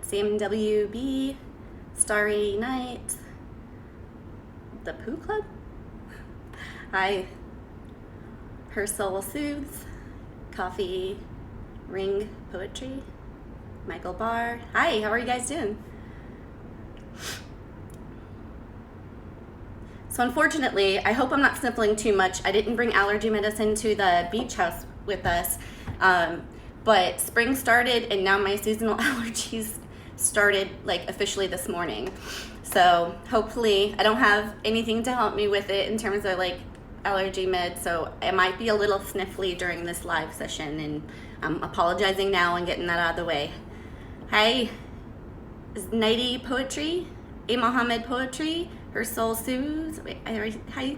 CMWB, Starry Night, the Pooh Club. Hi, Her Soul Soothes, Coffee Ring Poetry, Michael Barr. Hi, how are you guys doing? So unfortunately, I hope I'm not sniffling too much. I didn't bring allergy medicine to the beach house with us, but spring started and now my seasonal allergies started like officially this morning. So hopefully I don't have anything to help me with it in terms of like allergy meds, so I might be a little sniffly during this live session, and I'm apologizing now and getting that out of the way. Hi, Nighty Poetry, A. Mohammed Poetry, Her Soul Soothes. Hi,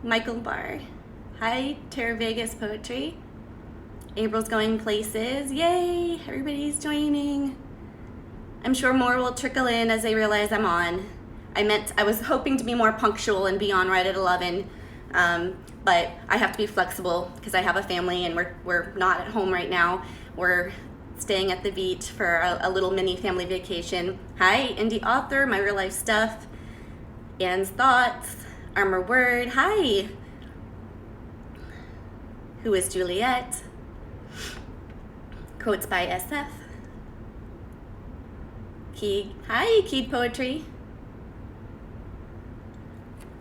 Michael Barr. Hi, Terra Vegas Poetry. April's Going Places. Yay, everybody's joining. I'm sure more will trickle in as they realize I'm on. I was hoping to be more punctual and be on right at 11, but I have to be flexible because I have a family and we're not at home right now. We're staying at the beach for a little mini family vacation. Hi, indie author, my real life stuff, Anne's Thoughts, Armor Word. Hi. Who is Juliet? Quotes by SF. Keeg. Hi, Keeg Poetry.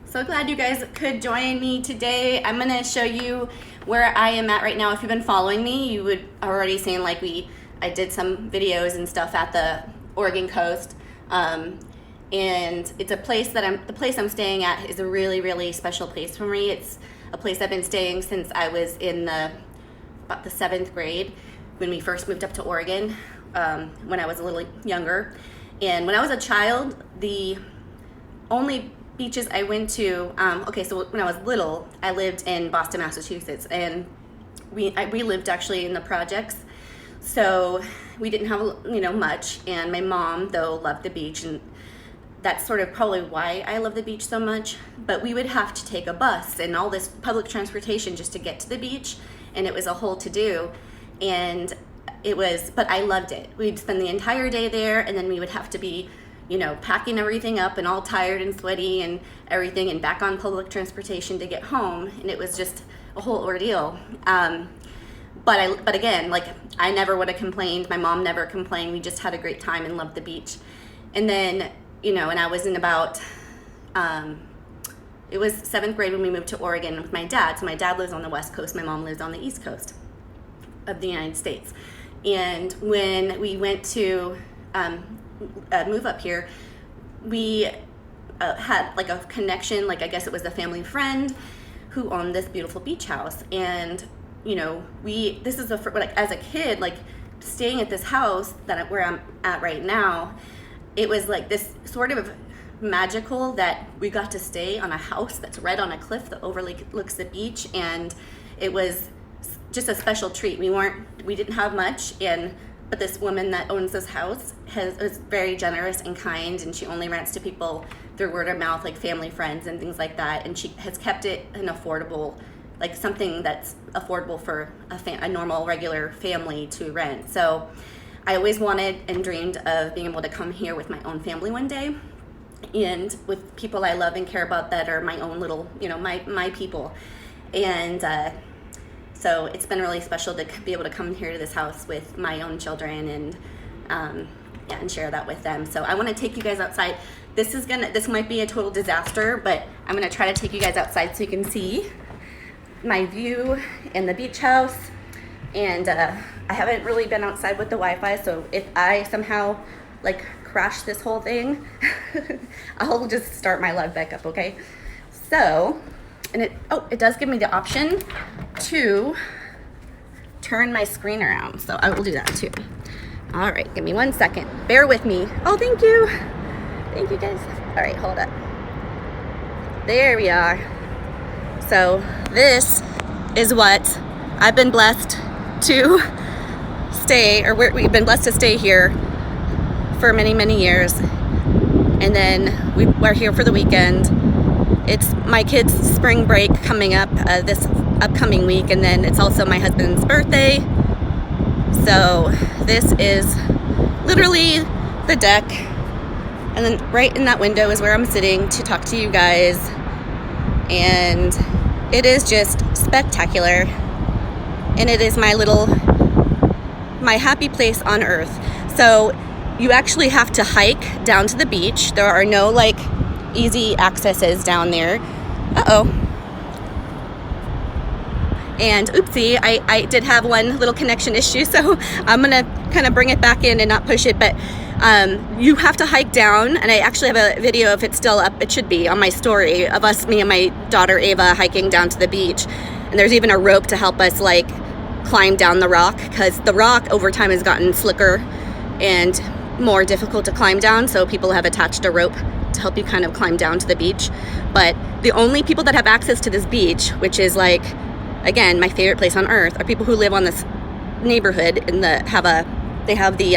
So glad you guys could join me today. I'm gonna show you where I am at right now. If you've been following me, you would already seen like I did some videos and stuff at the Oregon coast. And it's a place the place I'm staying at is a really, really special place for me. It's a place I've been staying since I was in about the 7th grade when we first moved up to Oregon, when I was a little younger. And when I was a child, the only beaches I went to, so when I was little, I lived in Boston, Massachusetts, and we lived actually in the projects, so we didn't have much, and my mom though loved the beach, and that's sort of probably why I love the beach so much. But we would have to take a bus and all this public transportation just to get to the beach, and it was a whole to-do, and but I loved it. We'd spend the entire day there, and then we would have to be packing everything up and all tired and sweaty and everything, and back on public transportation to get home, and it was just a whole ordeal. But again, like, I never would have complained. My mom never complained. We just had a great time and loved the beach. And then, and I was in about, it was 7th grade when we moved to Oregon with my dad. So my dad lives on the West Coast. My mom lives on the East Coast of the United States. And when we went to move up here, we had like a connection, like I guess it was a family friend who owned this beautiful beach house. And this is as a kid, like staying at this house where I'm at right now, it was like this sort of magical that we got to stay on a house that's right on a cliff that overlooks the beach, and it was just a special treat. We didn't have much, but this woman that owns this house is very generous and kind, and she only rents to people through word of mouth, like family, friends, and things like that. And she has kept it an affordable, like something that's affordable for a normal, regular family to rent. So I always wanted and dreamed of being able to come here with my own family one day, and with people I love and care about that are my own little, my people. And so it's been really special to be able to come here to this house with my own children and share that with them. So I want to take you guys outside. This might be a total disaster, but I'm going to try to take you guys outside so you can see my view in the beach house. And I haven't really been outside with the Wi-Fi, so if I somehow like crash this whole thing, I'll just start my live back up, okay? So, and it does give me the option to turn my screen around, so I will do that too. All right, give me 1 second. Bear with me. Oh, thank you. Thank you, guys. All right, hold up. There we are. So this is what I've been blessed to stay, or we've been blessed to stay here for many, many years. And then we're here for the weekend. It's my kids' spring break coming up this upcoming week, and then it's also my husband's birthday. So this is literally the deck, and then right in that window is where I'm sitting to talk to you guys, and it is just spectacular, and it is my happy place on earth. So you actually have to hike down to the beach. There are no like easy accesses down there. And oopsie, I did have one little connection issue, so I'm gonna kind of bring it back in and not push it, but you have to hike down, and I actually have a video, if it's still up, it should be, on my story, of us, me and my daughter Ava, hiking down to the beach. And there's even a rope to help us like climb down the rock, because the rock over time has gotten slicker and more difficult to climb down, so people have attached a rope to help you kind of climb down to the beach. But the only people that have access to this beach, which is like, again, my favorite place on earth, are people who live on this neighborhood and they have the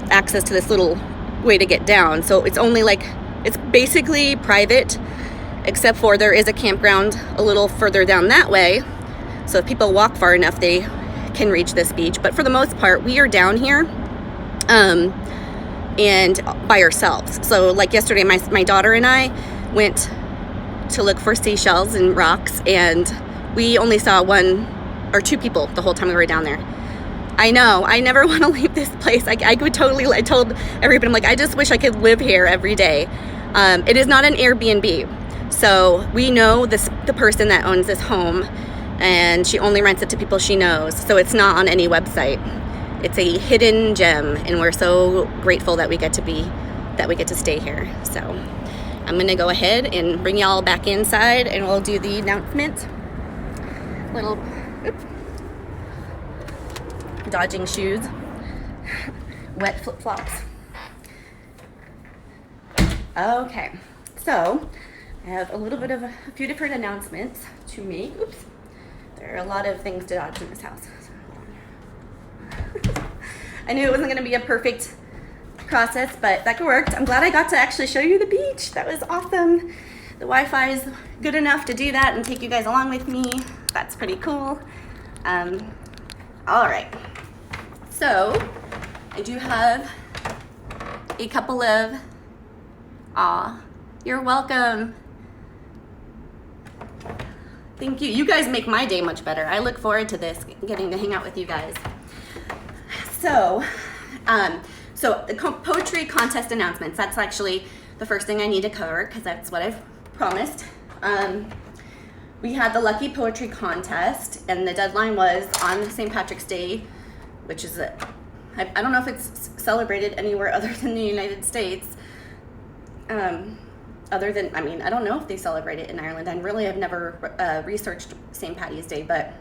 access to this little way to get down. So it's only like, it's basically private, except for there is a campground a little further down that way. So if people walk far enough, they can reach this beach. But for the most part, we are down here and by ourselves. So like yesterday, my daughter and I went to look for seashells and rocks, and we only saw one or two people the whole time we were down there. I know, I never want to leave this place. I told everybody, I'm like, I just wish I could live here every day. It is not an Airbnb. So we know the person that owns this home, and she only rents it to people she knows. So it's not on any website. It's a hidden gem, and we're so grateful that we get to stay here. So I'm gonna go ahead and bring y'all back inside, and we'll do the announcement. Dodging shoes, wet flip-flops. Okay, so I have a few different announcements to make. Oops, there are a lot of things to dodge in this house. I knew it wasn't gonna be a perfect process, but that worked. I'm glad I got to actually show you the beach. That was awesome. The Wi-Fi is good enough to do that and take you guys along with me. That's pretty cool. All right. So I do have a couple of, you're welcome. Thank you. You guys make my day much better. I look forward to this, getting to hang out with you guys. So the poetry contest announcements, that's actually the first thing I need to cover, because that's what I've promised. We had the Lucky Poetry Contest, and the deadline was on St. Patrick's Day, which is, I don't know if it's celebrated anywhere other than the United States. I don't know if they celebrate it in Ireland. I've never researched St. Patty's Day, but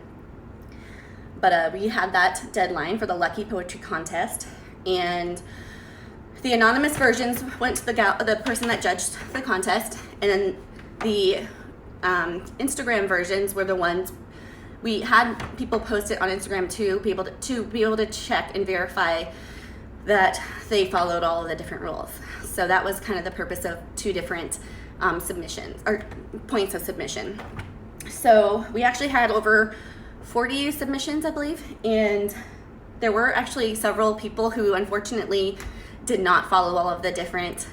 we had that deadline for the Lucky Poetry Contest, and the anonymous versions went to the person that judged the contest, and then the Instagram versions were the ones we had people post it on Instagram to be able to check and verify that they followed all of the different rules. So that was kind of the purpose of two different submissions or points of submission. So we actually had over 40 submissions, I believe, and there were actually several people who unfortunately did not follow all of the different,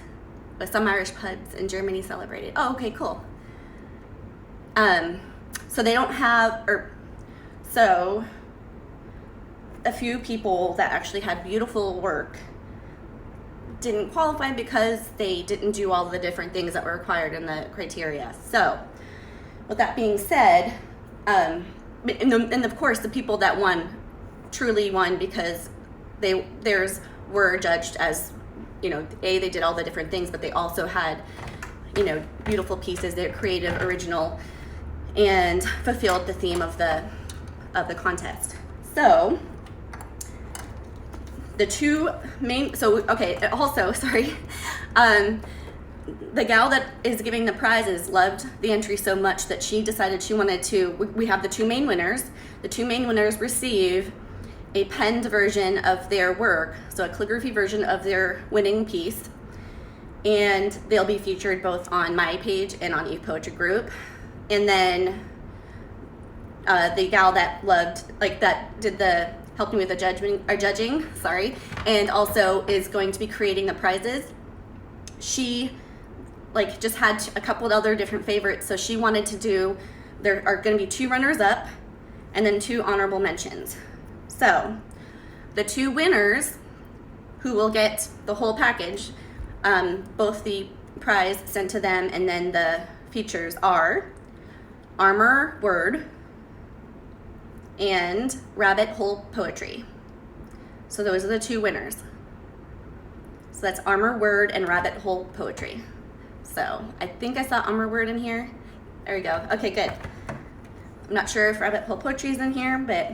but some Irish pubs in Germany celebrated. Oh, okay, cool. So they don't have, so a few people that actually had beautiful work didn't qualify because they didn't do all the different things that were required in the criteria. So with that being said, and of course the people that won truly won because theirs were judged as, they did all the different things, but they also had, beautiful pieces. They're creative, original, and fulfilled the theme of the contest. So the two main, the gal that is giving the prizes loved the entry so much that she decided she wanted to, we have the two main winners. The two main winners receive a penned version of their work, so a calligraphy version of their winning piece, and they'll be featured both on my page and on Eve Poetry Group. And then the gal that did the helping with the judging, sorry, and also is going to be creating the prizes. She just had a couple of other different favorites, so she wanted to do, there are going to be 2 runners up and then 2 honorable mentions. So the 2 winners who will get the whole package, both the prize sent to them and then the features, are Armor Word and Rabbit Hole Poetry. So those are the 2 winners. So that's Armor Word and Rabbit Hole Poetry. So I think I saw Armor Word in here. There we go. Okay, good. I'm not sure if Rabbit Hole Poetry is in here, but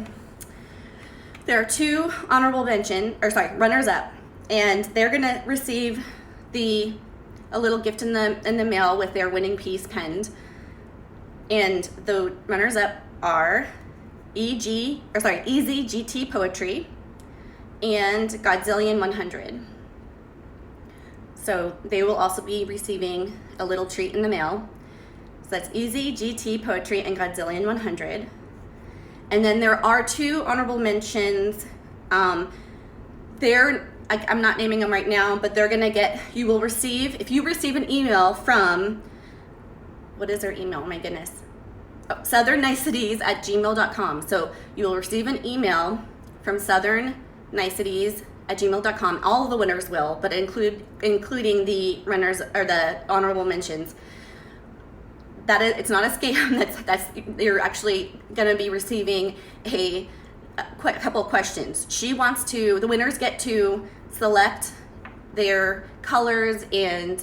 there are 2 runners up, and they're gonna receive a little gift in the mail with their winning piece penned. And the runners up are Easy GT Poetry and Godzillion 100. So they will also be receiving a little treat in the mail. So that's Easy GT Poetry and Godzillion 100. And then there are 2 honorable mentions. I'm not naming them right now, but they're gonna get, if you receive an email from, what is their email? Oh my goodness. southernniceties@gmail.com. So you will receive an email from southernniceties@gmail.com. All of the winners will, but including the runners or the honorable mentions. It's not a scam. That's you're actually going to be receiving a couple of questions. The winners get to select their colors and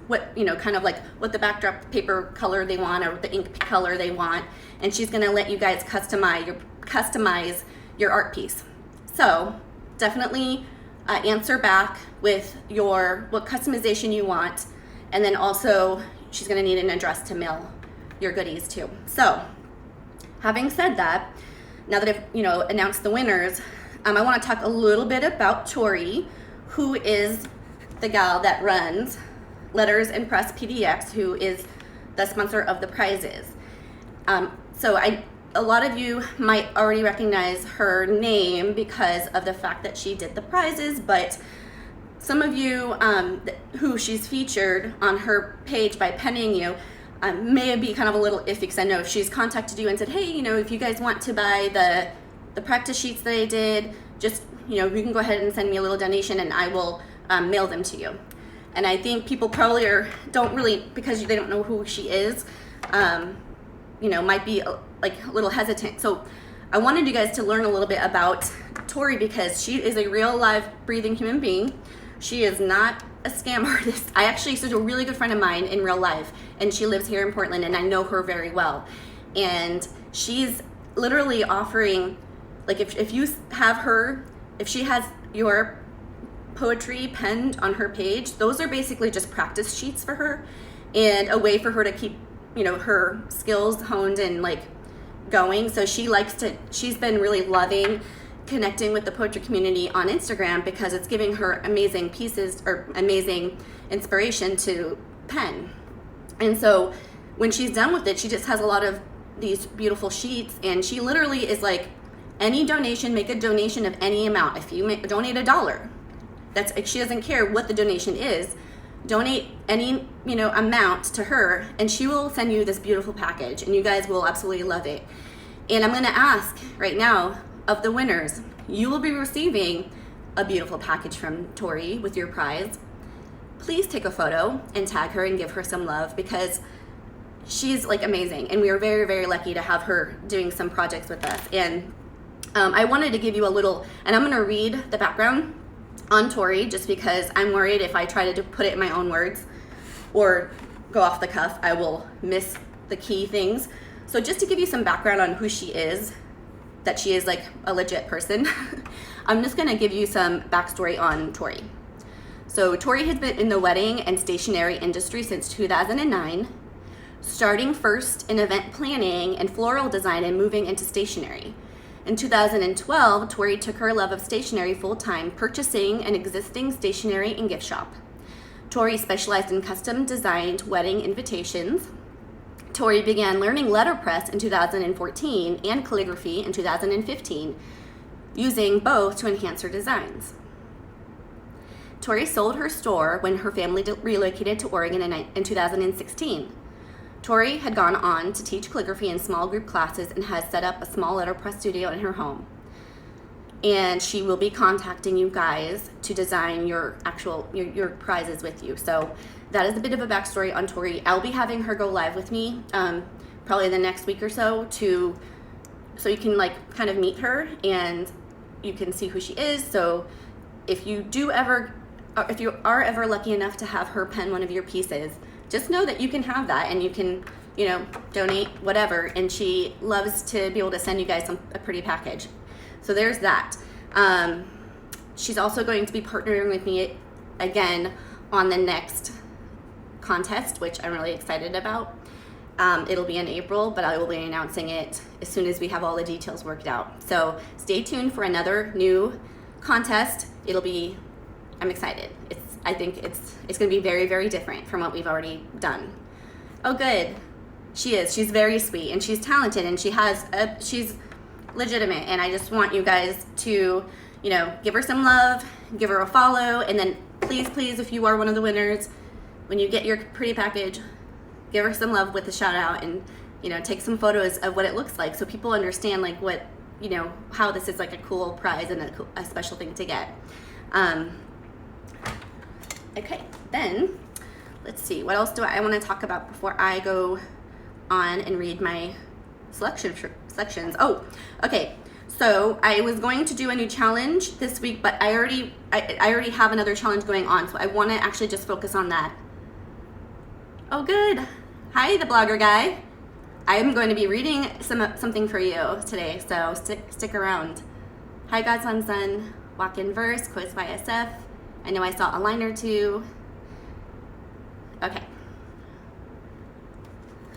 what the backdrop paper color they want or the ink color they want, and she's going to let you guys customize your art piece. So definitely answer back with what customization you want, and then also she's going to need an address to mail your goodies to. So having said that, now that I've announced the winners, I want to talk a little bit about Tori, who is the gal that runs Letters and Press PDX, who is the sponsor of the prizes. So a lot of you might already recognize her name because of the fact that she did the prizes, but some of you who she's featured on her page by penning you may be kind of a little iffy, because I know if she's contacted you and said, hey, if you guys want to buy the practice sheets that I did, just, you can go ahead and send me a little donation and I will mail them to you. And I think people probably don't really, because they don't know who she is, might be a little hesitant. So I wanted you guys to learn a little bit about Tori, because she is a real, live, breathing human being. She is not a scam artist. She's a really good friend of mine in real life, and she lives here in Portland, and I know her very well. And she's literally offering, if you have her, if she has your poetry penned on her page, those are basically just practice sheets for her and a way for her to keep her skills honed and going. So she's been really loving connecting with the poetry community on Instagram, because it's giving her amazing pieces or amazing inspiration to pen. And so when she's done with it, she just has a lot of these beautiful sheets, and she literally is any donation, make a donation of any amount. If you donate $1, she doesn't care what the donation is. Donate any amount to her, and she will send you this beautiful package, and you guys will absolutely love it. And I'm going to ask right now, of the winners, you will be receiving a beautiful package from Tori with your prize. Please take a photo and tag her and give her some love, because she's amazing, and we are very, very lucky to have her doing some projects with us. And I wanted to give you a little, and I'm going to read the background on Tori, just because I'm worried if I try to put it in my own words or go off the cuff, I will miss the key things. So just to give you some background on who she is, that she is a legit person, I'm just going to give you some backstory on Tori. So Tori has been in the wedding and stationery industry since 2009, starting first in event planning and floral design and moving into stationery. In 2012, Tori took her love of stationery full-time, purchasing an existing stationery and gift shop. Tori specialized in custom-designed wedding invitations. Tori began learning letterpress in 2014 and calligraphy in 2015. using both to enhance her designs. Tori sold her store when her family relocated to Oregon in 2016. Tori had gone on to teach calligraphy in small group classes and has set up a small letterpress studio in her home. And she will be contacting you guys to design your prizes with you. So that is a bit of a backstory on Tori. I'll be having her go live with me probably the next week or so so you can like kind of meet her and you can see who she is. So if you are ever lucky enough to have her pen one of your pieces, just know that you can have that and you can, donate whatever. And she loves to be able to send you guys a pretty package. So there's that. She's also going to be partnering with me again on the next contest, which I'm really excited about. It'll be in April, but I will be announcing it as soon as we have all the details worked out. So stay tuned for another new contest. I'm excited. I think it's going to be very, very different from what we've already done. Oh, good. She is. She's very sweet and she's talented and she's legitimate. And I just want you guys to, give her some love, give her a follow, and then please, if you are one of the winners, when you get your pretty package, give her some love with a shout out and, take some photos of what it looks like so people understand like what, how this is like a cool prize and a special thing to get. Okay, then let's see, what else do I want to talk about before I go on and read my selections. Oh, okay. So I was going to do a new challenge this week, but I already have another challenge going on, so I want to actually just focus on that. Oh, good. Hi, the blogger guy. I am going to be reading something for you today, so stick around. Hi, Godson Son. Walk in verse, quotes by SF. I know I saw a line or two. Okay.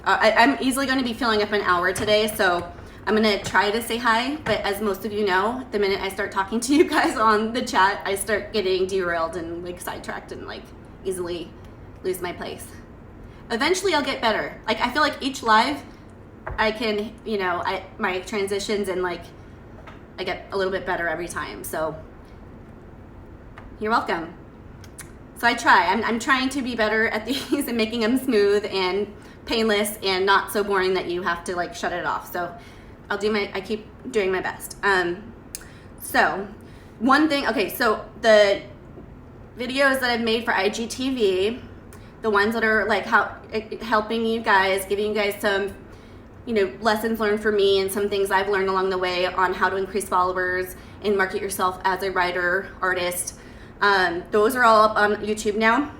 I'm easily going to be filling up an hour today, so I'm going to try to say hi, but as most of you know, the minute I start talking to you guys on the chat, I start getting derailed and like sidetracked and like easily lose my place. Eventually I'll get better. Like I feel like each live I can, my transitions and like I get a little bit better every time. So you're welcome. So I try. I'm trying to be better at these and making them smooth and painless and not so boring that you have to like shut it off. So I keep doing my best. So one thing, okay, so the videos that I've made for IGTV, the ones that are like helping you guys, giving you guys some, lessons learned for me and some things I've learned along the way on how to increase followers and market yourself as a writer, artist. Those are all up on YouTube now,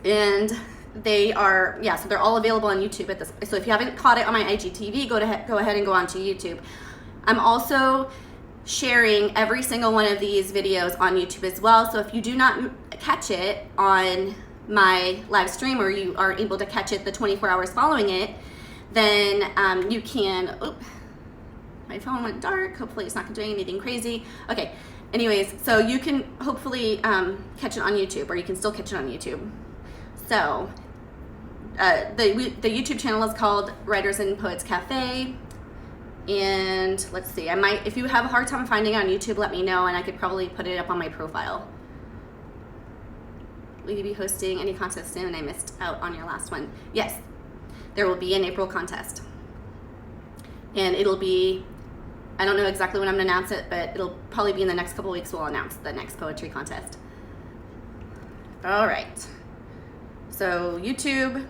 and they are, so they're all available on YouTube at this. So if you haven't caught it on my IGTV, go ahead and go onto YouTube. I'm also sharing every single one of these videos on YouTube as well. So if you do not catch it on my live stream, or you are able to catch it the 24 hours following it, then you can, my phone went dark. Hopefully it's not doing anything crazy. Okay. Anyways, so you can hopefully catch it on YouTube, or you can still catch it on YouTube. So the YouTube channel is called Writers and Poets Cafe. And let's see, if you have a hard time finding it on YouTube, let me know, and I could probably put it up on my profile. Will you be hosting any contest soon? I missed out on your last one. Yes, there will be an April contest. And it'll be, I don't know exactly when I'm going to announce it, but it'll probably be in the next couple weeks we'll announce the next poetry contest. All right. So YouTube,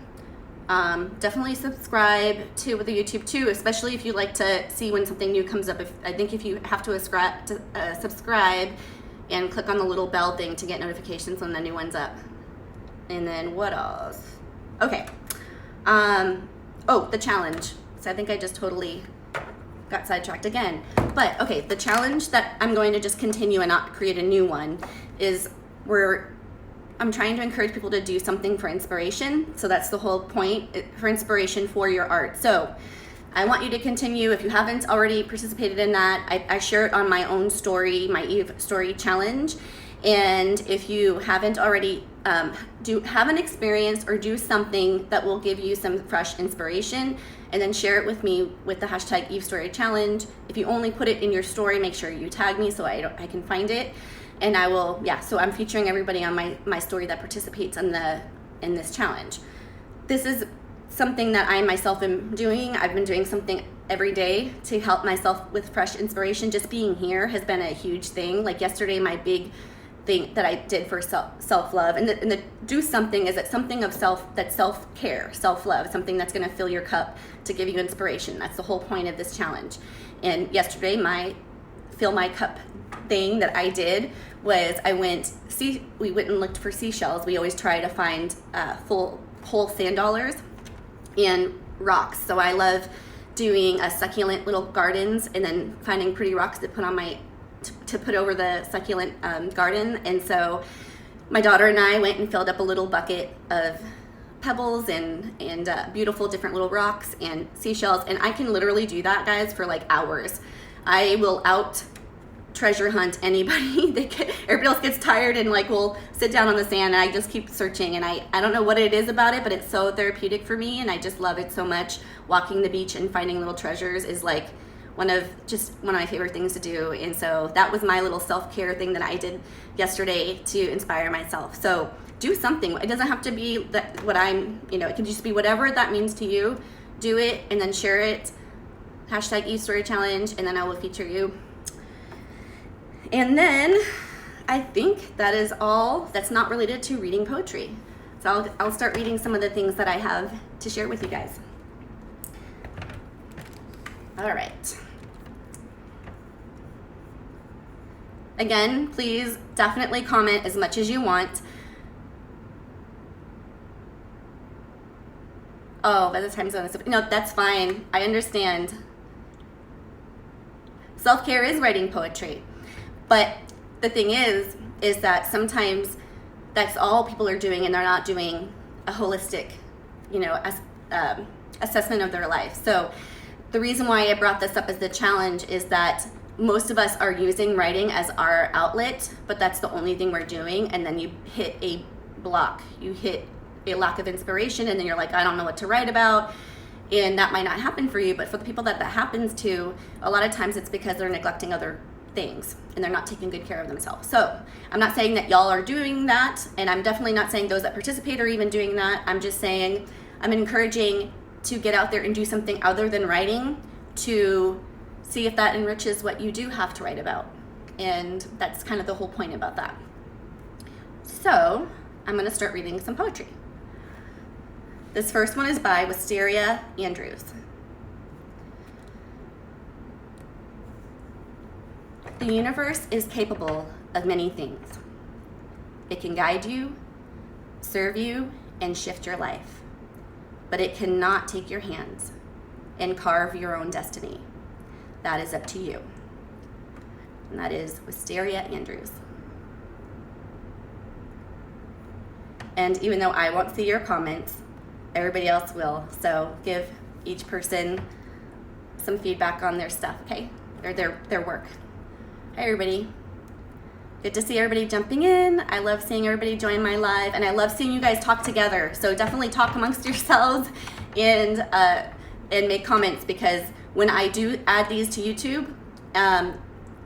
definitely subscribe to the YouTube too, especially if you like to see when something new comes up. I think if you have to subscribe and click on the little bell thing to get notifications when the new one's up. And then what else? Okay. The challenge. So I think I just totally got sidetracked again. But okay, the challenge that I'm going to just continue and not create a new one is I'm trying to encourage people to do something for inspiration. So that's the whole point, for inspiration for your art. So I want you to continue. If you haven't already participated in that, I share it on my own story, my Eve Story Challenge. And if you haven't already, have an experience or do something that will give you some fresh inspiration, and then share it with me with the hashtag Eve Story Challenge. If you only put it in your story, make sure you tag me so I can find it. And I will, so I'm featuring everybody on my story that participates in this challenge. This is something that I myself am doing. I've been doing something every day to help myself with fresh inspiration. Just being here has been a huge thing. Like yesterday, my big thing that I did for self-love, and the do something is that something of self-care, self-love, something that's going to fill your cup to give you inspiration. That's the whole point of this challenge. And yesterday, my fill my cup thing that I did was we went and looked for seashells. We always try to find whole sand dollars and rocks. So I love doing a succulent little gardens and then finding pretty rocks to put on to put over the succulent garden. And so my daughter and I went and filled up a little bucket of pebbles and beautiful different little rocks and seashells. And I can literally do that, guys, for like hours. I will out treasure hunt anybody. Everybody else gets tired and like will sit down on the sand, and I just keep searching. And I don't know what it is about it, but it's so therapeutic for me, and I just love it so much. Walking the beach and finding little treasures is like one of my favorite things to do. And so that was my little self-care thing that I did yesterday to inspire myself. So do something. It doesn't have to be it can just be whatever that means to you. Do it and then share it. Hashtag Eve Story Challenge, and then I will feature you. And then I think that is all that's not related to reading poetry. So I'll start reading some of the things that I have to share with you guys. All right. Again, please definitely comment as much as you want. Oh, by the time zone is... No, that's fine. I understand. Self-care is writing poetry. But the thing is that sometimes that's all people are doing, and they're not doing a holistic, assessment of their life. So the reason why I brought this up as the challenge is that most of us are using writing as our outlet, but that's the only thing we're doing. And then you hit a block. You hit a lack of inspiration, and then you're like, I don't know what to write about. And that might not happen for you, but for the people that happens to, a lot of times it's because they're neglecting other things and they're not taking good care of themselves. So I'm not saying that y'all are doing that, and I'm definitely not saying those that participate are even doing that. I'm just saying I'm encouraging to get out there and do something other than writing to see if that enriches what you do have to write about. And that's kind of the whole point about that. So I'm going to start reading some poetry. This first one is by Wisteria Andrews. The universe is capable of many things. It can guide you, serve you, and shift your life. But it cannot take your hands and carve your own destiny. That is up to you. And that is Wisteria Andrews. And even though I won't see your comments, everybody else will. So give each person some feedback on their stuff, okay? Or their work. Hi, everybody. Good to see everybody jumping in. I love seeing everybody join my live, and I love seeing you guys talk together. So definitely talk amongst yourselves and make comments, because when I do add these to YouTube,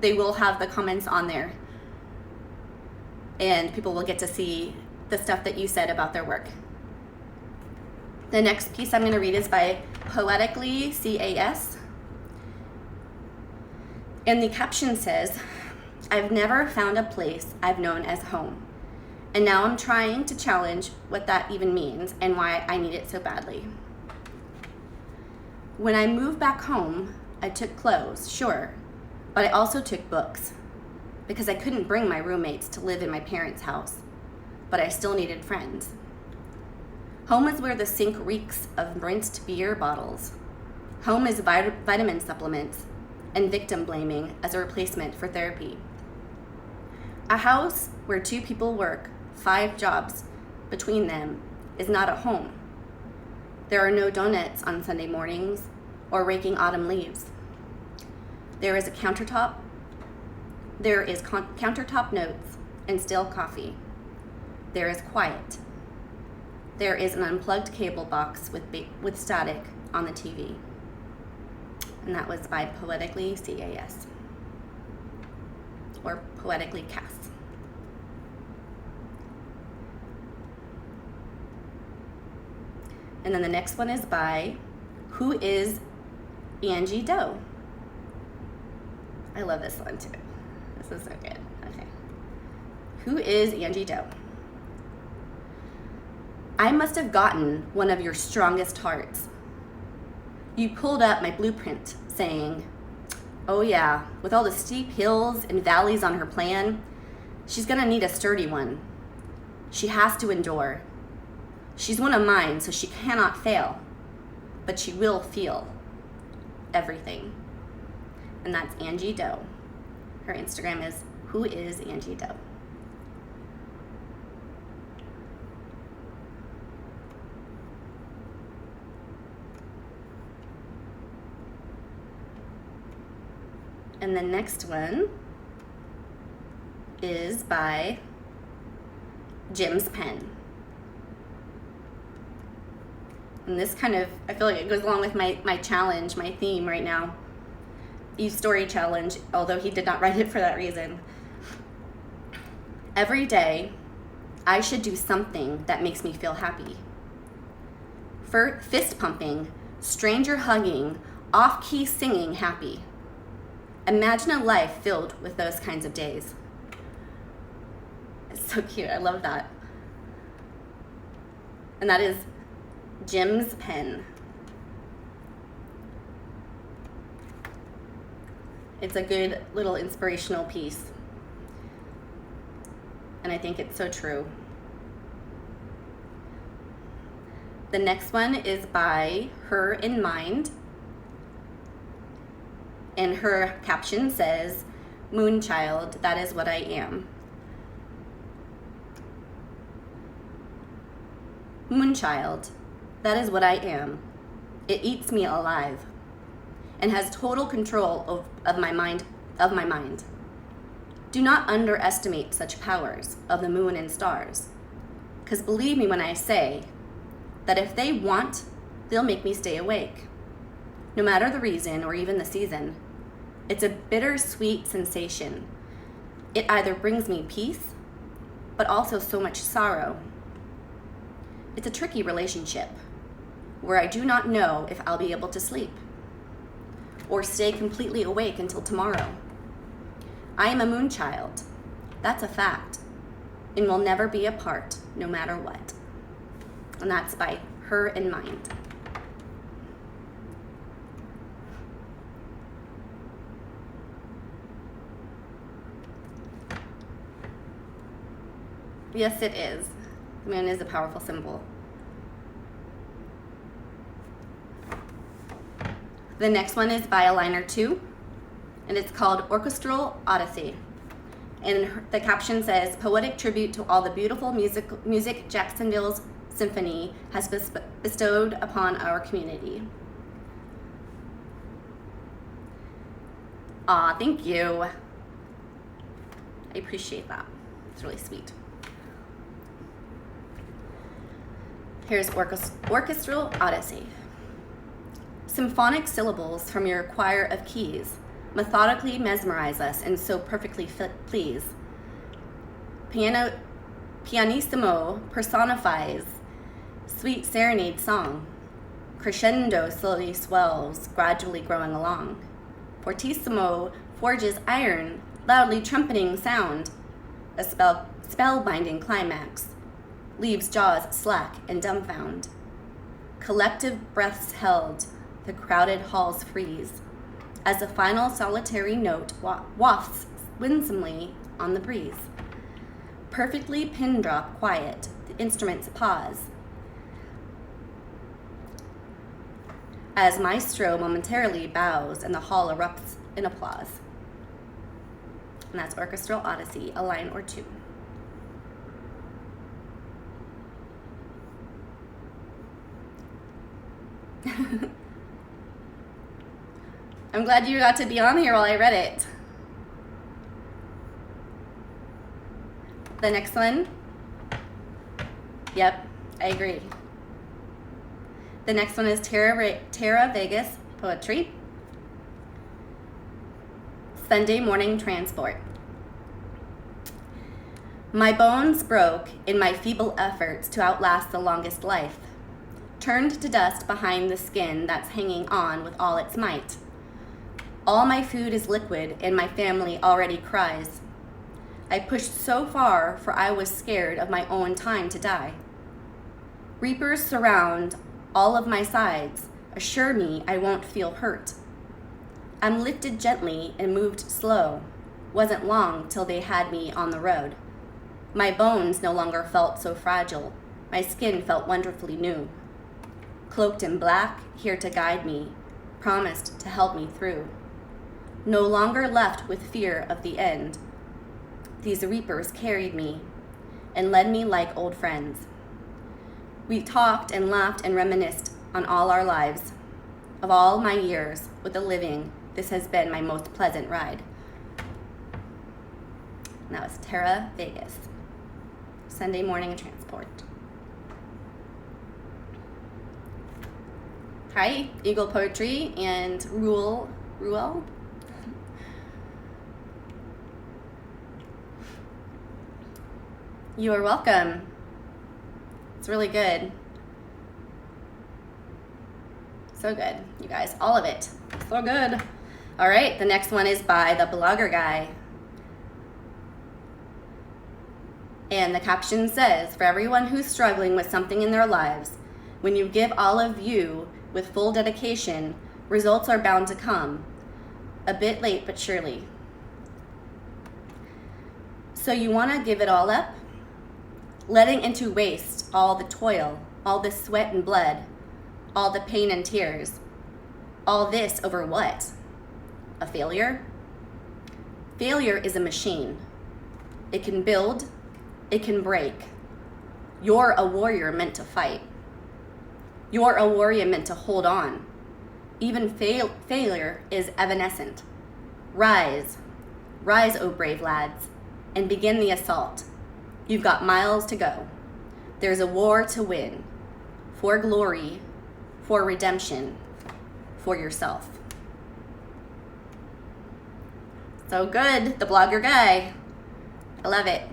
they will have the comments on there, and people will get to see the stuff that you said about their work. The next piece I'm going to read is by Poetically CAS. And the caption says, I've never found a place I've known as home. And now I'm trying to challenge what that even means and why I need it so badly. When I moved back home, I took clothes, sure, but I also took books, because I couldn't bring my roommates to live in my parents' house, but I still needed friends. Home is where the sink reeks of rinsed beer bottles. Home is vitamin supplements and victim blaming as a replacement for therapy. A house where 2 people work 5 jobs between them is not a home. There are no donuts on Sunday mornings or raking autumn leaves. There is countertop notes and stale coffee. There is quiet. there is an unplugged cable box with static on the TV. And that was by Poetically CAS. Or Poetically CAS. And then the next one is by Who is Angie Doe? I love this one too. This is so good. Okay. Who is Angie Doe? I must have gotten one of your strongest hearts. You pulled up my blueprint saying, oh yeah, with all the steep hills and valleys on her plan, she's gonna need a sturdy one. She has to endure. She's one of mine, so she cannot fail, but she will feel everything. And that's Angie Doe. Her Instagram is Who is Angie Doe? And the next one is by Jim's Pen. And this kind of, I feel like it goes along with my challenge, my theme right now. E-Story Challenge, although he did not write it for that reason. Every day, I should do something that makes me feel happy. Fist pumping, stranger hugging, off-key singing happy. Imagine a life filled with those kinds of days. It's so cute. I love that. And that is Jim's Pen. It's a good little inspirational piece. And I think it's so true. The next one is by Her in Mind. And her caption says, Moonchild, that is what I am. Moonchild, that is what I am. It eats me alive and has total control of my mind. Do not underestimate such powers of the moon and stars, because believe me when I say that if they want, they'll make me stay awake. No matter the reason or even the season, it's a bittersweet sensation. It either brings me peace, but also so much sorrow. It's a tricky relationship where I do not know if I'll be able to sleep or stay completely awake until tomorrow. I am a moonchild. That's a fact, and will never be apart, no matter what. And that's by Her in Mind. Yes, it is. The moon is a powerful symbol. The next one is by Aligner 2, and it's called Orchestral Odyssey. And the caption says, poetic tribute to all the beautiful music Jacksonville's symphony has bestowed upon our community. Aw, thank you. I appreciate that. It's really sweet. Here's Orchestral Odyssey. Symphonic syllables from your choir of keys methodically mesmerize us and so perfectly please. Pianissimo personifies sweet serenade song. Crescendo slowly swells, gradually growing along. Fortissimo forges iron, loudly trumpeting sound. A spellbinding climax leaves jaws slack and dumbfound. Collective breaths held, the crowded halls freeze, as the final solitary note wafts winsomely on the breeze. Perfectly pin drop quiet, the instruments pause, as maestro momentarily bows and the hall erupts in applause. And that's Orchestral Odyssey, a line or two. I'm glad you got to be on here while I read it. The next one, yep, I agree. The next one is Tara Vegas Poetry. Sunday Morning Transport. My bones broke in my feeble efforts to outlast the longest life, turned to dust behind the skin that's hanging on with all its might. All my food is liquid and my family already cries. I pushed so far for I was scared of my own time to die. Reapers surround all of my sides, assure me I won't feel hurt. I'm lifted gently and moved slow. Wasn't long till they had me on the road. My bones no longer felt so fragile. My skin felt wonderfully new. Cloaked in black, here to guide me, promised to help me through. No longer left with fear of the end. These reapers carried me and led me like old friends. We talked and laughed and reminisced on all our lives. Of all my years with the living, this has been my most pleasant ride. And that was Tara Vegas. Sunday Morning Transport. Hi, Eagle Poetry and Ruel. You are welcome. It's really good. So good, you guys. All of it. So good. All right, the next one is by the Blogger Guy. And the caption says, for everyone who's struggling with something in their lives, when you give all of you with full dedication, results are bound to come. A bit late, but surely. So you want to give it all up? Letting into waste all the toil, all the sweat and blood, all the pain and tears. All this over what? A failure? Failure is a machine. It can build, it can break. You're a warrior meant to fight. You're a warrior meant to hold on. Even failure is evanescent. Rise, rise, O brave lads, and begin the assault. You've got miles to go. There's a war to win, for glory, for redemption, for yourself. So good, the Blogger Guy. I love it.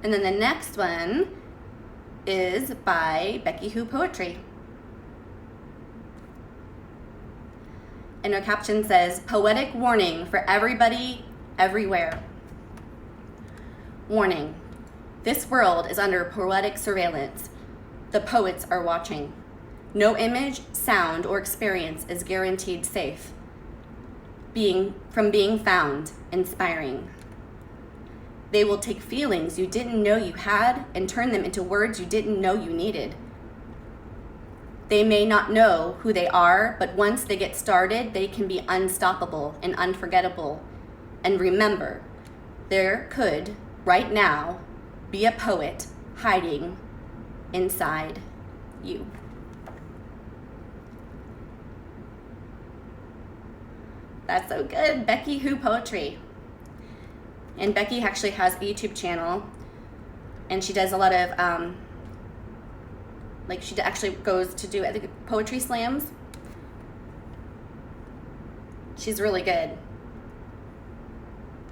And then the next one is by Becky Who Poetry. And her caption says, poetic warning for everybody, everywhere. Warning, this world is under poetic surveillance. The poets are watching. No image, sound, or experience is guaranteed safe from being found inspiring. They will take feelings you didn't know you had and turn them into words you didn't know you needed. They may not know who they are, but once they get started, they can be unstoppable and unforgettable. And remember, there could, right now, be a poet hiding inside you. That's so good. Becky Who Poetry. And Becky actually has a YouTube channel, and she does a lot of, she actually goes to do, I think, poetry slams. She's really good.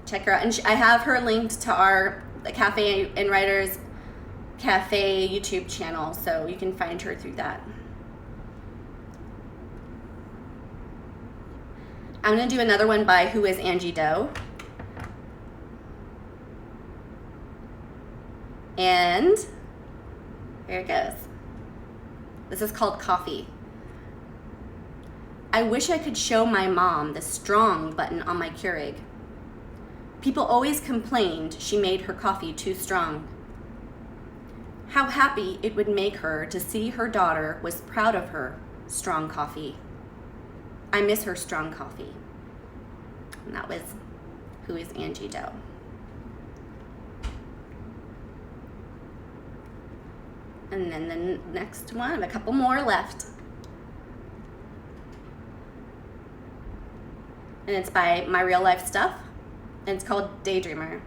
Check her out. And I have her linked to the Cafe and Writers Cafe YouTube channel, so you can find her through that. I'm going to do another one by Who is Angie Doe. And here it goes. This is called Coffee. I wish I could show my mom the strong button on my Keurig. People always complained she made her coffee too strong. How happy it would make her to see her daughter was proud of her strong coffee. I miss her strong coffee. And that was Who is Angie Doe. And then the next one, I have a couple more left. and it's by My Real Life Stuff, and it's called Daydreamer.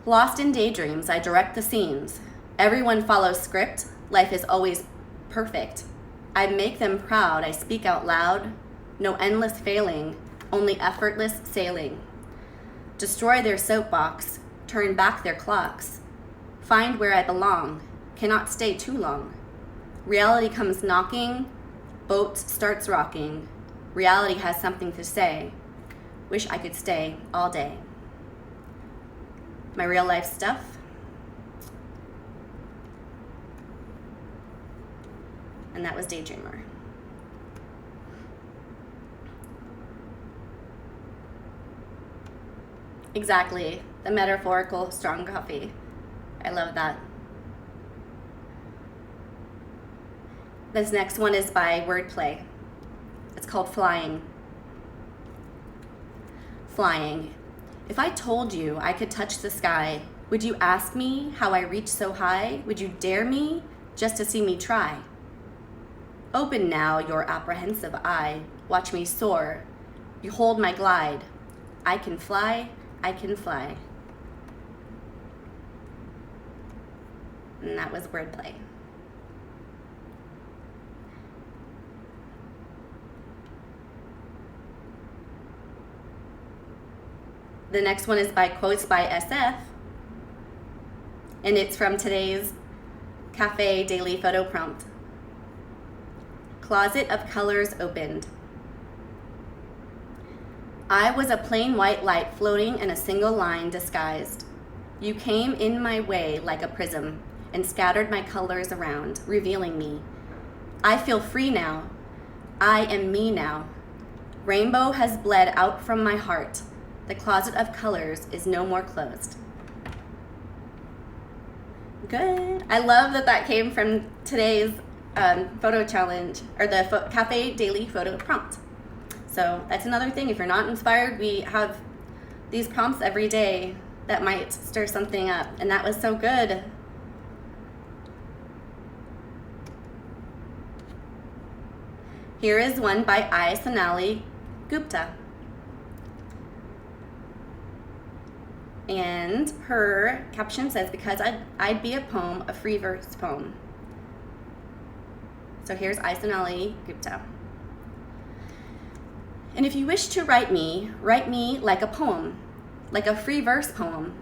Lost in daydreams, I direct the scenes. Everyone follows script. Life is always perfect. I make them proud. I speak out loud. No endless failing, only effortless sailing. Destroy their soapbox. Turn back their clocks. Find where I belong. Cannot stay too long. Reality comes knocking. Boat starts rocking. Reality has something to say. Wish I could stay all day. My Real Life Stuff. And that was Daydreamer. Exactly. The metaphorical strong coffee. I love that. This next one is by Wordplay. It's called Flying. Flying. If I told you I could touch the sky, would you ask me how I reach so high? Would you dare me just to see me try? Open now your apprehensive eye. Watch me soar. Behold my glide. I can fly, I can fly. And that was Wordplay. The next one is by Quotes by SF, and it's from today's Cafe Daily Photo Prompt. Closet of colors opened. I was a plain white light floating in a single line disguised. You came in my way like a prism and scattered my colors around, revealing me. I feel free now. I am me now. Rainbow has bled out from my heart. The closet of colors is no more closed. Good. I love that came from today's photo challenge, or the Cafe Daily Photo Prompt. So that's another thing. If you're not inspired, we have these prompts every day that might stir something up. And that was so good. Here is one by I. Sonali Gupta. And her caption says, because I'd be a poem, a free verse poem. So here's I. Sonali Gupta. And if you wish to write me like a poem, like a free verse poem,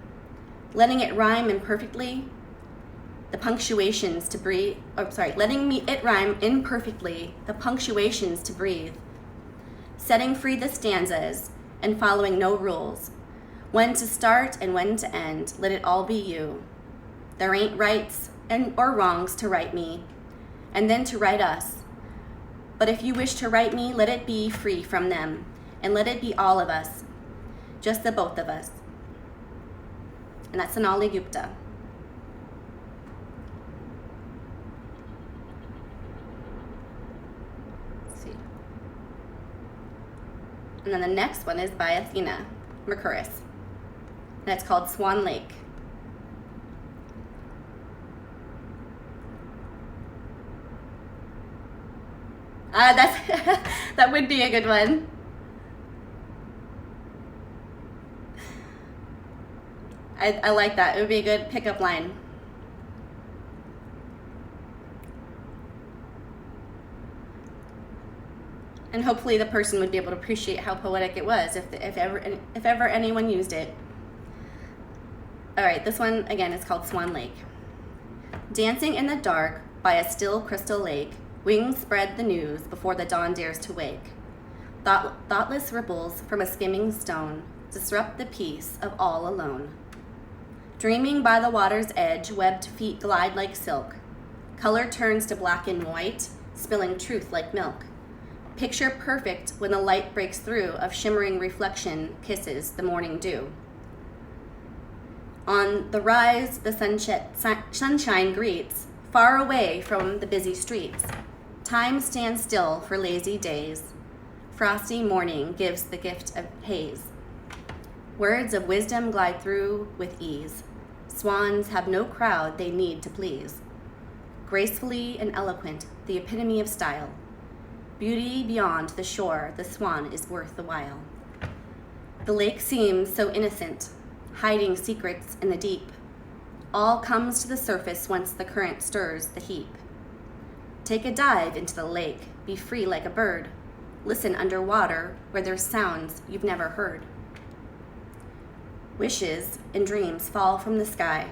letting it rhyme imperfectly, the punctuations to breathe, letting it rhyme imperfectly, the punctuations to breathe, setting free the stanzas and following no rules, when to start and when to end, let it all be you. There ain't rights or wrongs to write me, and then to write us. But if you wish to write me, let it be free from them, and let it be all of us, just the both of us. And that's Sonali Gupta. Let's see. And then the next one is by Athena Mercuris, and it's called Swan Lake. That would be a good one. I like that. It would be a good pickup line. And hopefully the person would be able to appreciate how poetic it was if ever anyone used it. All right, this one again is called Swan Lake. Dancing in the dark by a still crystal lake, wings spread the news before the dawn dares to wake. Thoughtless ripples from a skimming stone disrupt the peace of all alone. Dreaming by the water's edge, webbed feet glide like silk. Color turns to black and white, spilling truth like milk. Picture perfect when the light breaks through of shimmering reflection kisses the morning dew. On the rise, the sunshine greets, far away from the busy streets. Time stands still for lazy days. Frosty morning gives the gift of haze. Words of wisdom glide through with ease. Swans have no crowd they need to please. Gracefully and eloquent, the epitome of style. Beauty beyond the shore, the swan is worth the while. The lake seems so innocent, hiding secrets in the deep. All comes to the surface once the current stirs the heap. Take a dive into the lake, be free like a bird. Listen underwater where there's sounds you've never heard. Wishes and dreams fall from the sky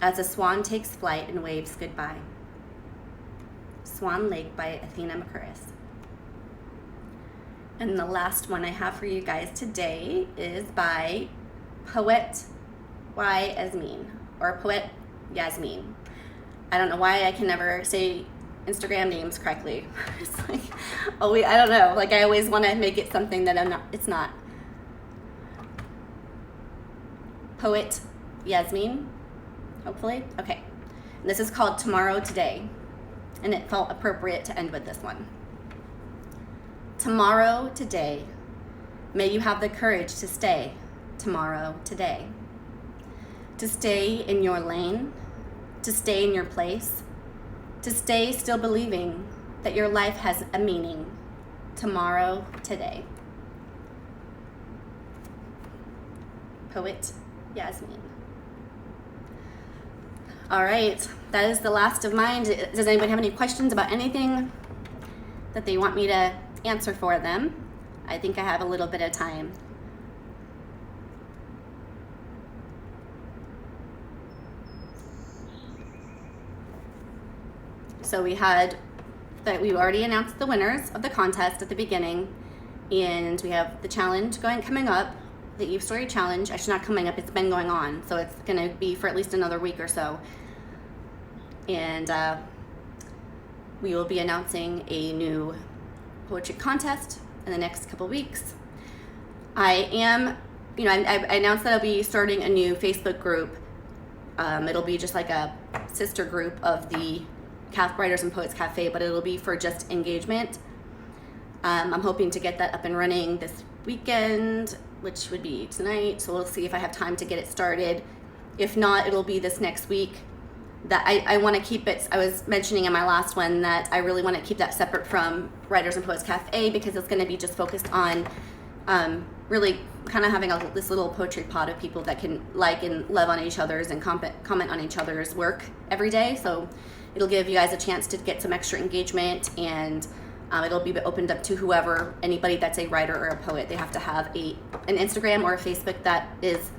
as a swan takes flight and waves goodbye. Swan Lake by Athena Makuris. And the last one I have for you guys today is by Poet Y. Yasmin, or Poet Yasmin. I don't know why I can never say Instagram names correctly. It's like, oh wait, I don't know. Like I always want to make it something that it's not. Poet Yasmin, hopefully. Okay. And this is called Tomorrow Today, and it felt appropriate to end with this one. Tomorrow today, may you have the courage to stay tomorrow today. To stay in your lane, to stay in your place, to stay still believing that your life has a meaning tomorrow today. Poet Yasmin. All right, that is the last of mine. Does anybody have any questions about anything that they want me to answer for them? I think I have a little bit of time. So we already announced the winners of the contest at the beginning, and we have the challenge coming up, the Eve Story Challenge. Actually not coming up, it's been going on, so it's gonna be for at least another week or so. And we will be announcing a new poetry contest in the next couple weeks. I announced that I'll be starting a new Facebook group. It'll be just like a sister group of the Writers and Poets Cafe, but it'll be for just engagement. I'm hoping to get that up and running this weekend, which would be tonight, so we'll see if I have time to get it started. If not, it'll be this next week. That I want to keep it, I was mentioning in my last one that I really want to keep that separate from Writers and Poets Cafe, because it's going to be just focused on really kind of having this little poetry pod of people that can like and love on each other's and comment on each other's work every day. So it'll give you guys a chance to get some extra engagement, and it'll be opened up to anybody that's a writer or a poet. They have to have an Instagram or a Facebook that is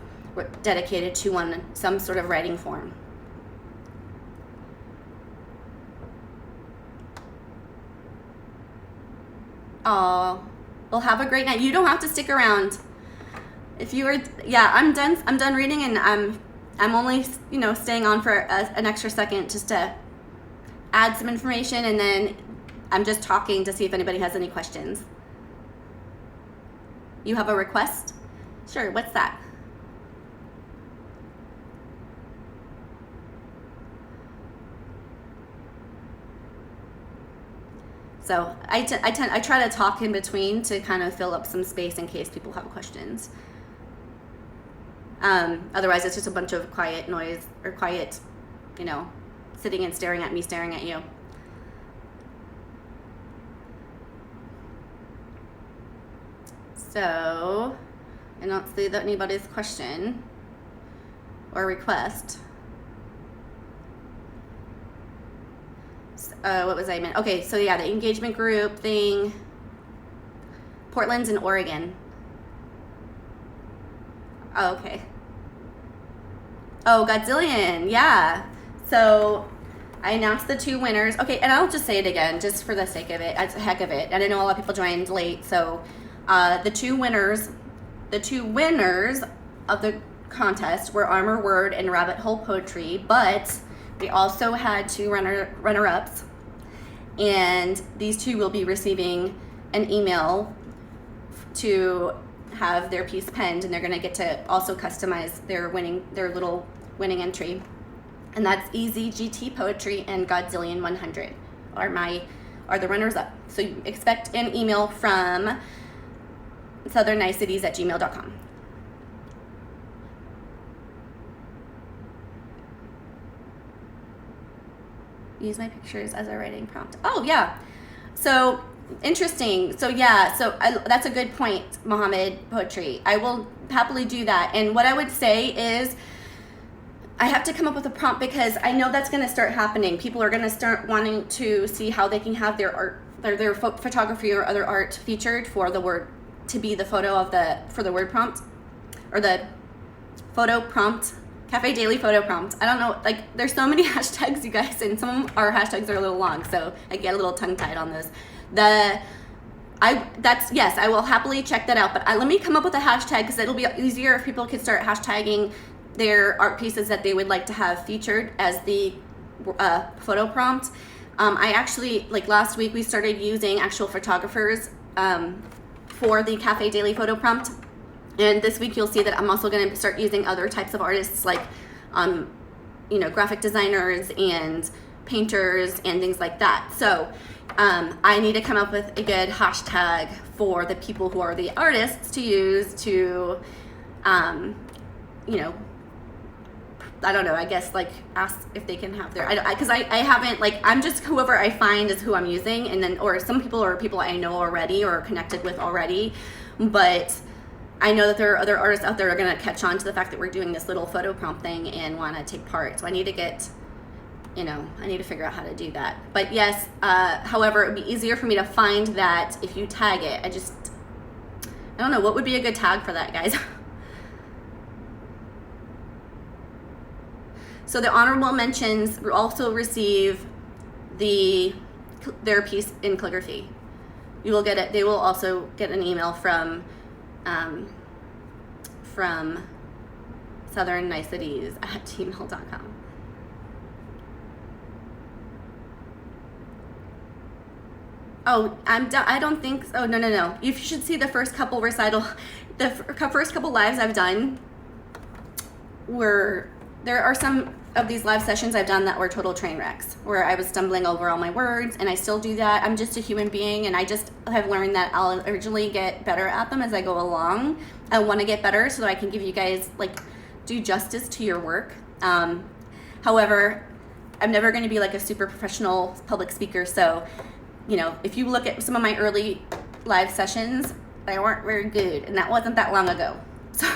dedicated to some sort of writing form. Oh, well, have a great night. You don't have to stick around. If you were, I'm done reading, and I'm only, staying on for an extra second just to add some information, and then I'm just talking to see if anybody has any questions. You have a request? Sure, what's that? So I try to talk in between to kind of fill up some space in case people have questions. Otherwise, it's just a bunch of quiet noise or quiet, sitting and staring at me, staring at you. So I don't see that anybody's question or request. What was I meant? Okay, so yeah, the engagement group thing. Portland's in Oregon. Oh, okay. Oh, Godzillion, yeah. So I announced the 2 winners. Okay, and I'll just say it again, just for the sake of it, as a heck of it. And I know a lot of people joined late, so the two winners of the contest were Armor Word and Rabbit Hole Poetry, but we also had 2 runner-ups, and these 2 will be receiving an email to have their piece penned, and they're going to get to also customize their little winning entry. And that's Easy GT Poetry and Godzillion 100 are the runners up. So you expect an email from southernniceties@gmail.com. Use my pictures as a writing prompt. Oh yeah. So Interesting. So yeah, that's a good point, Mohammed Poetry. I will happily do that. And what I would say is, I have to come up with a prompt because I know that's going to start happening. People are going to start wanting to see how they can have their art, their photography or other art featured for the word, to be the photo of for the word prompt, or the photo prompt, Cafe Daily photo prompt. I don't know, like there's so many hashtags, you guys, and some of our hashtags are a little long, so I get a little tongue tied on this. Yes, I will happily check that out, but let me come up with a hashtag because it'll be easier if people can start hashtagging their art pieces that they would like to have featured as the photo prompt. I actually, like last week, we started using actual photographers for the Cafe Daily photo prompt. And this week you'll see that I'm also going to start using other types of artists, like, graphic designers and painters and things like that. So I need to come up with a good hashtag for the people who are the artists to use to, I don't know, I guess, like, ask if they can have their, because I haven't, like, I'm just whoever I find is who I'm using, and then, or some people are people I know already or connected with already, but I know that there are other artists out there who are going to catch on to the fact that we're doing this little photo prompt thing and want to take part. So I need to get, I need to figure out how to do that. But yes, however, it would be easier for me to find that if you tag it. I don't know, what would be a good tag for that, guys? So the honorable mentions also receive their piece in calligraphy. You will get it. They will also get an email from southernniceties@gmail.com. Oh, I don't think so. No. You should see the first couple the first couple lives I've done there are some of these live sessions I've done that were total train wrecks, where I was stumbling over all my words, and I still do that. I'm just a human being, and I just have learned that I'll originally get better at them as I go along. I want to get better so that I can give you guys, like, do justice to your work. However, I'm never going to be like a super professional public speaker, so, if you look at some of my early live sessions, they weren't very good, and that wasn't that long ago. So,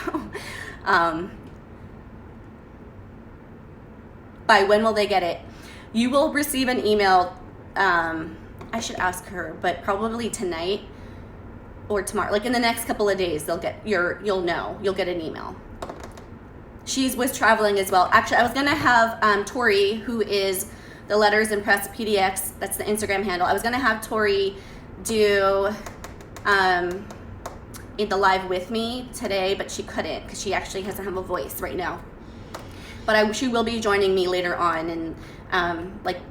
by when will they get it? You will receive an email. I should ask her, but probably tonight or tomorrow. Like in the next couple of days, you'll get an email. She was traveling as well. Actually, I was gonna have Tori, who is the Letters and Press PDX. That's the Instagram handle. I was gonna have Tori do the live with me today, but she couldn't because she actually doesn't have a voice right now. But she will be joining me later on, and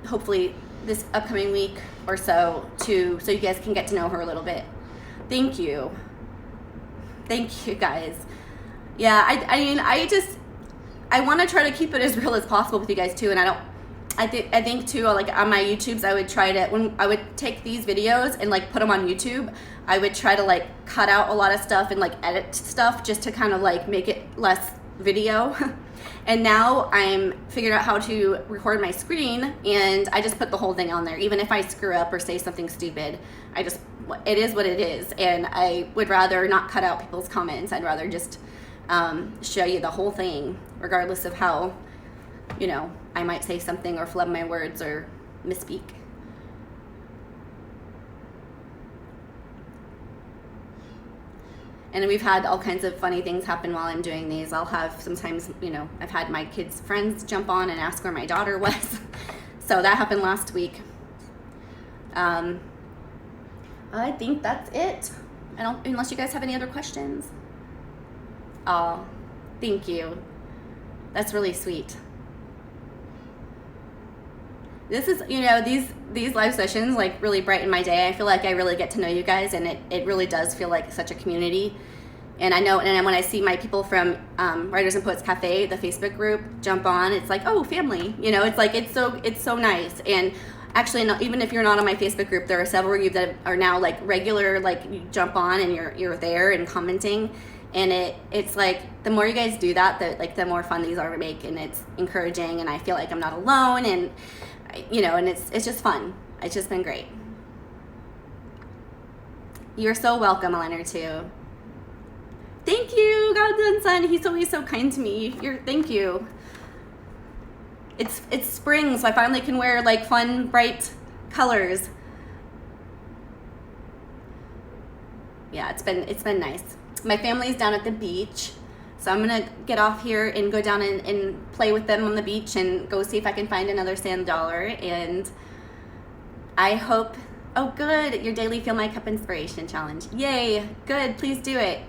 hopefully this upcoming week or so, so you guys can get to know her a little bit. Thank you guys. Yeah, I want to try to keep it as real as possible with you guys too, and I think too, like on my YouTubes, I would try to, when I would take these videos and like put them on YouTube, I would try to like cut out a lot of stuff and like edit stuff just to kind of like make it less video. And now I'm figuring out how to record my screen, and I just put the whole thing on there. Even if I screw up or say something stupid, it is what it is. And I would rather not cut out people's comments. I'd rather just show you the whole thing, regardless of how, I might say something or flub my words or misspeak. And we've had all kinds of funny things happen while I'm doing these. I'll have sometimes, I've had my kids' friends jump on and ask where my daughter was. So that happened last week. I think that's it. Unless you guys have any other questions. Oh, thank you. That's really sweet. This is, these live sessions like really brighten my day. I feel like I really get to know you guys, and it really does feel like such a community. And I know, and when I see my people from Writers and Poets Cafe, the Facebook group, jump on, it's like, oh, family. It's like it's so nice. And actually, even if you're not on my Facebook group, there are several of you that are now like regular, like you jump on and you're there and commenting. And it's like the more you guys do that, the more fun these are to make, and it's encouraging, and I feel like I'm not alone, and and it's just fun. It's just been great. You're so welcome, Leonard, too. Thank you, Godson Son. He's always so kind to me. Thank you. It's spring, so I finally can wear like fun, bright colors. Yeah, it's been nice. My family's down at the beach, so I'm gonna get off here and go down and play with them on the beach and go see if I can find another sand dollar. And I hope, oh good, your daily Fill My Cup inspiration challenge. Yay, good, please do it.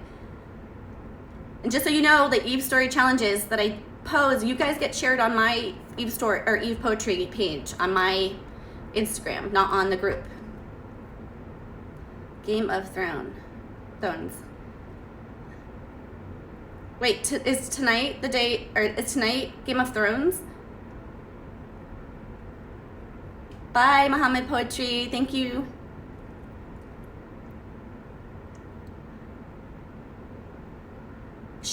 And just so you know, the Eve Story challenges that I pose, you guys get shared on my Eve Story or Eve Poetry page on my Instagram, not on the group. Game of Thrones. Wait, is tonight the day, or is tonight Game of Thrones? Bye, Muhammad Poetry. Thank you.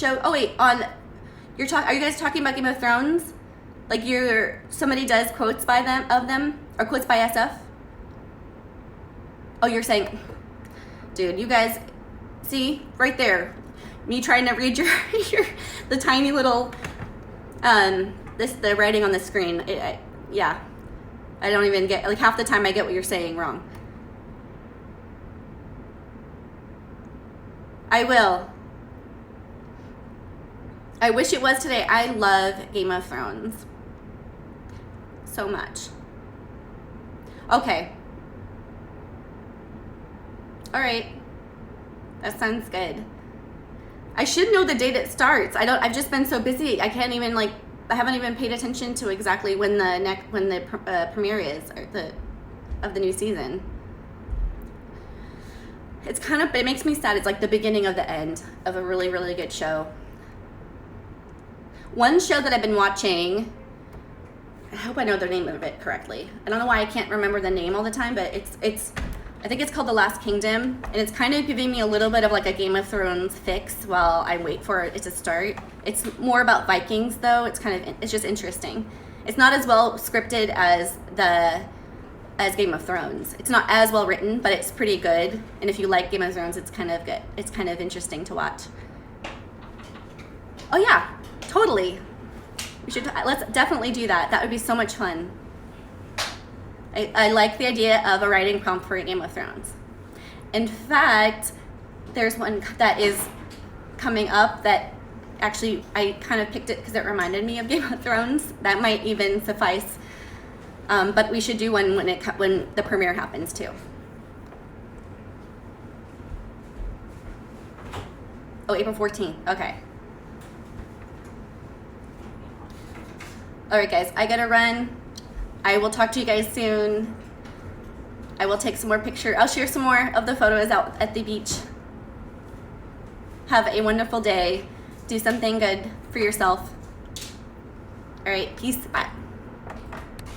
Oh wait, are you guys talking about Game of Thrones? Like somebody does quotes by them, or quotes by SF? Oh, you're saying, dude, you guys, see, right there, me trying to read the tiny little, the writing on the screen, yeah, I don't even get, like half the time I get what you're saying wrong. I will. I wish it was today. I love Game of Thrones so much. Okay. All right. That sounds good. I should know the date it starts. I've just been so busy. I haven't even paid attention to exactly when the premiere is, or of the new season. It makes me sad. It's like the beginning of the end of a really, really good show. One show that I've been watching, I hope I know the name of it correctly. I don't know why I can't remember the name all the time, but I think it's called The Last Kingdom, and it's kind of giving me a little bit of like a Game of Thrones fix while I wait for it to start. It's more about Vikings though. It's just interesting. It's not as well scripted as Game of Thrones. It's not as well written, but it's pretty good. And if you like Game of Thrones, it's kind of good. It's kind of interesting to watch. Oh yeah, totally. Let's definitely do that. That would be so much fun. I like the idea of a writing prompt for a Game of Thrones. In fact, there's one that is coming up that actually I kind of picked it because it reminded me of Game of Thrones. That might even suffice. But we should do one when the premiere happens too. Oh, April 14th. Okay. All right, guys. I gotta run. I will talk to you guys soon. I will take some more pictures. I'll share some more of the photos out at the beach. Have a wonderful day. Do something good for yourself. All right. Peace. Bye.